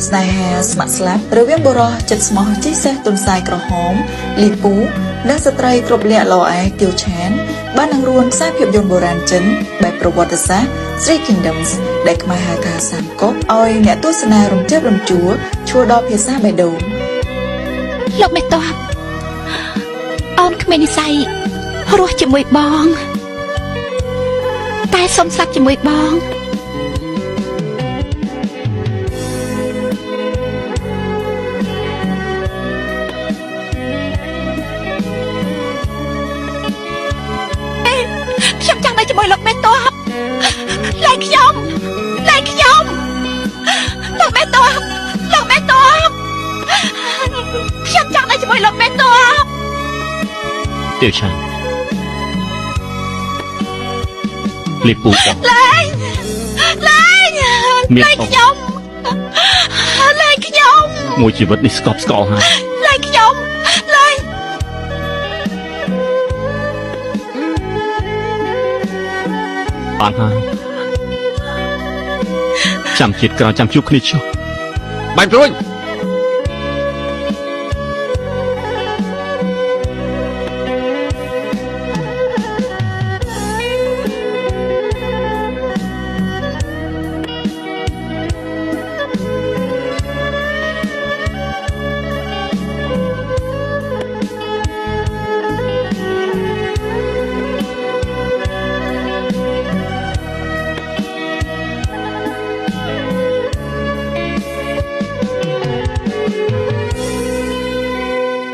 ស្នេហាស្ម័គ្រស្លាប់រវាងបុរសចិត្តស្មោះជិះសេះទុនសាយក្រហមលីពូនិងស្ត្រីគ្រប់លក្ខល្អឯកទៀវឆានបាននឹងរួនខ្សែភាពយន្តបុរាណចិនបែបប្រវត្តិសាស្ត្រ Three Kingdoms ដែលខ្មែរហៅថាសាមកុកឲ្យអ្នកទស្សនារំជើបរំជួលឈួរដល់ភាសាបេះដូងលោកមេតបអូនគ្មាននិស័យរស់ជាមួយបងតែសុំស្លាប់ជាមួយបងខ្ញុំចង់នៅជាមួយលោកមេតបលែងខ្ញុំលោកមេតបខ្ញុំចង់នៅជាមួយលោកមេតបទៀវឆានលីពូបងលែងខ្ញុំមួយជីវិតនេះស្កប់ស្កល់ហើយលែងខ្ញុំបានហើយចាំជាតិក្រោយចាំជួបគ្នាចុះបាញ់ព្រួយ